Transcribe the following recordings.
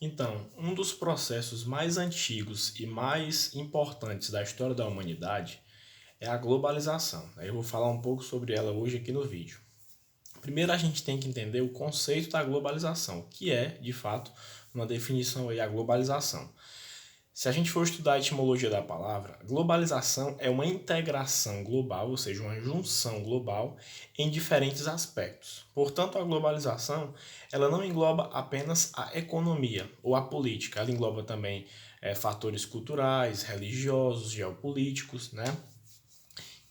Então, um dos processos mais antigos e mais importantes da história da humanidade é a globalização. Eu vou falar um pouco sobre ela hoje aqui no vídeo. Primeiro, a gente tem que entender o conceito da globalização, que é, de fato, uma definição aí, a globalização. Se a gente for estudar a etimologia da palavra, globalização é uma integração global, ou seja, uma junção global em diferentes aspectos. Portanto, a globalização ela não engloba apenas a economia ou a política, ela engloba também fatores culturais, religiosos, geopolíticos, né?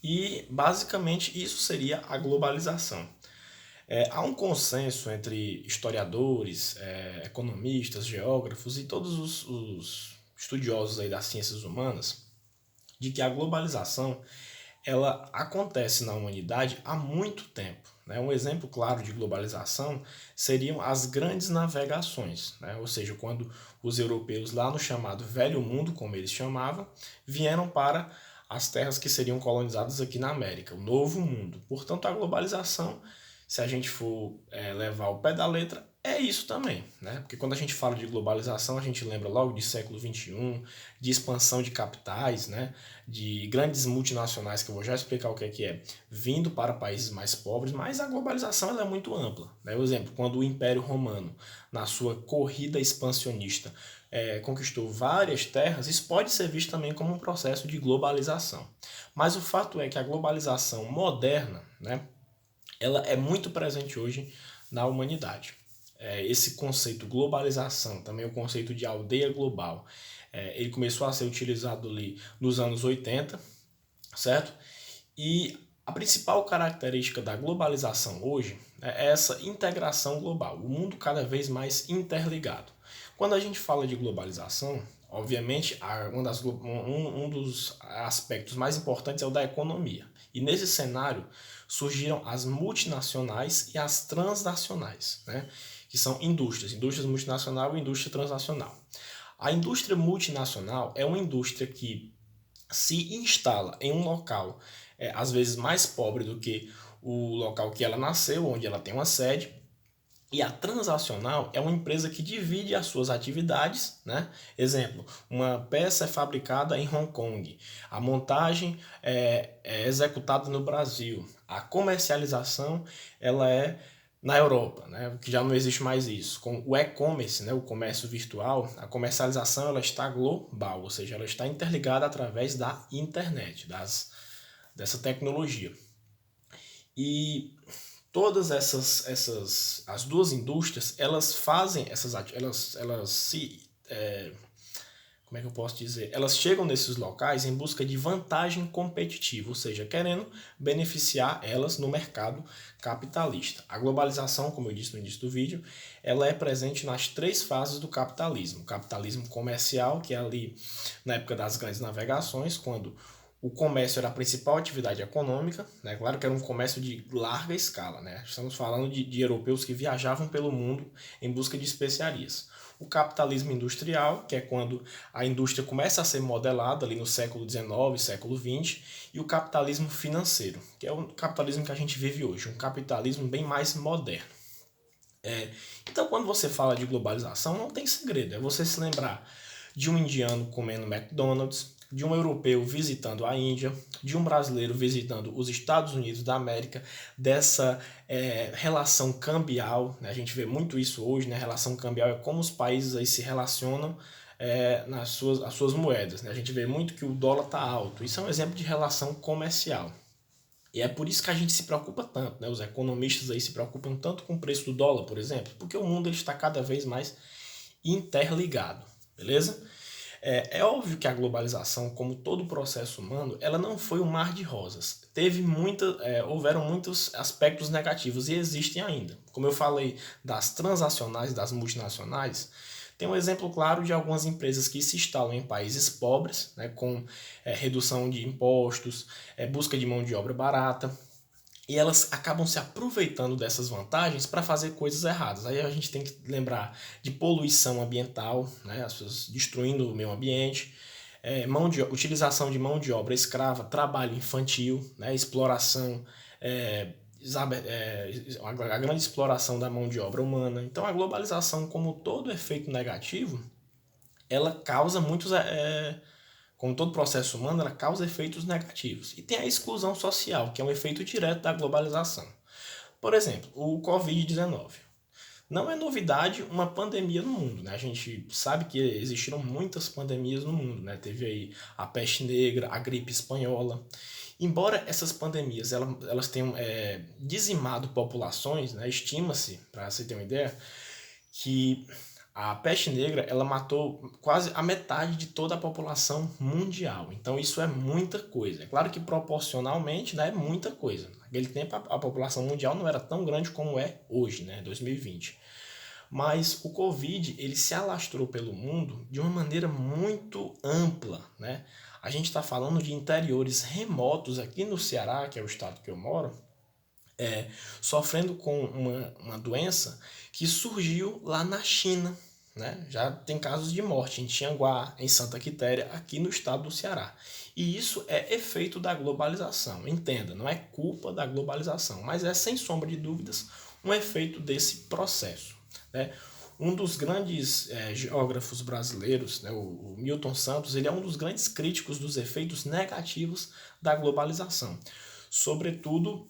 E basicamente isso seria a globalização. Há um consenso entre historiadores, economistas, geógrafos e todos os estudiosos aí das ciências humanas de que a globalização ela acontece na humanidade há muito tempo. Né? Um exemplo claro de globalização seriam as grandes navegações, né? Ou seja, quando os europeus lá no chamado Velho Mundo, como eles chamavam, vieram para as terras que seriam colonizadas aqui na América, o Novo Mundo. Portanto, a globalização, se a gente for levar ao pé da letra, é isso também, né? Porque quando a gente fala de globalização, a gente lembra logo de século XXI, de expansão de capitais, né? De grandes multinacionais, que eu vou já explicar o que é, vindo para países mais pobres, mas a globalização ela é muito ampla. Né? Por exemplo, quando o Império Romano, na sua corrida expansionista, conquistou várias terras, isso pode ser visto também como um processo de globalização. Mas o fato é que a globalização moderna, né, ela é muito presente hoje na humanidade. Esse conceito globalização, também o conceito de aldeia global, ele começou a ser utilizado ali nos anos 80, certo? E a principal característica da globalização hoje é essa integração global, o mundo cada vez mais interligado. Quando a gente fala de globalização, obviamente um dos aspectos mais importantes é o da economia. E nesse cenário surgiram as multinacionais e as transnacionais, né? Que são indústrias multinacional e indústria transnacional. A indústria multinacional é uma indústria que se instala em um local, às vezes mais pobre do que o local que ela nasceu, onde ela tem uma sede. E a transacional é uma empresa que divide as suas atividades, né? Exemplo, uma peça é fabricada em Hong Kong, a montagem é executada no Brasil, a comercialização ela é na Europa, né? Que já não existe mais isso. Com o e-commerce, né? O comércio virtual, a comercialização ela está global, ou seja, ela está interligada através da internet, dessa tecnologia. E todas as duas indústrias, elas fazem elas se como é que eu posso dizer? Elas chegam nesses locais em busca de vantagem competitiva, ou seja, querendo beneficiar elas no mercado capitalista. A globalização, como eu disse no início do vídeo, ela é presente nas três fases do capitalismo. O capitalismo comercial, que é ali na época das grandes navegações, quando o comércio era a principal atividade econômica, né? Claro que era um comércio de larga escala, né? Estamos falando de europeus que viajavam pelo mundo em busca de especiarias. O capitalismo industrial, que é quando a indústria começa a ser modelada ali no século XIX, século XX, e o capitalismo financeiro, que é o capitalismo que a gente vive hoje, um capitalismo bem mais moderno. Então, quando você fala de globalização, não tem segredo, é você se lembrar de um indiano comendo McDonald's, de um europeu visitando a Índia, de um brasileiro visitando os Estados Unidos da América, dessa relação cambial, né? A gente vê muito isso hoje, né? A relação cambial é como os países aí se relacionam as suas moedas, né? A gente vê muito que o dólar está alto, isso é um exemplo de relação comercial. E é por isso que a gente se preocupa tanto, né? Os economistas aí se preocupam tanto com o preço do dólar, por exemplo, porque o mundo ele está cada vez mais interligado, beleza? É óbvio que a globalização, como todo o processo humano, ela não foi um mar de rosas. Houveram muitos aspectos negativos e existem ainda. Como eu falei das transacionais, das multinacionais, tem um exemplo claro de algumas empresas que se instalam em países pobres, né, com redução de impostos, busca de mão de obra barata, e elas acabam se aproveitando dessas vantagens para fazer coisas erradas. Aí a gente tem que lembrar de poluição ambiental, né, as pessoas destruindo o meio ambiente, utilização de mão de obra escrava, trabalho infantil, né, exploração a grande exploração da mão de obra humana. Então, a globalização, como todo efeito negativo, ela causa como todo processo humano, ela causa efeitos negativos. E tem a exclusão social, que é um efeito direto da globalização. Por exemplo, o Covid-19. Não é novidade uma pandemia no mundo, né? A gente sabe que existiram muitas pandemias no mundo, né? Teve aí a peste negra, a gripe espanhola. Embora essas pandemias elas tenham dizimado populações, né? Estima-se, para você ter uma ideia, que a peste negra ela matou quase a metade de toda a população mundial. Então isso é muita coisa. É claro que proporcionalmente, né, é muita coisa. Naquele tempo a população mundial não era tão grande como é hoje, né, 2020. Mas o Covid ele se alastrou pelo mundo de uma maneira muito ampla, né? A gente está falando de interiores remotos aqui no Ceará, que é o estado que eu moro, sofrendo com uma doença que surgiu lá na China. Né? Já tem casos de morte em Tianguá, em Santa Quitéria, aqui no estado do Ceará. E isso é efeito da globalização. Entenda, não é culpa da globalização, mas é, sem sombra de dúvidas, um efeito desse processo. Né? Um dos grandes geógrafos brasileiros, né, o Milton Santos, ele é um dos grandes críticos dos efeitos negativos da globalização. Sobretudo,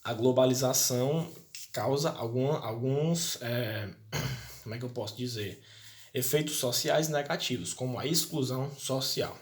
a globalização que causa alguns, como é que eu posso dizer, efeitos sociais negativos, como a exclusão social.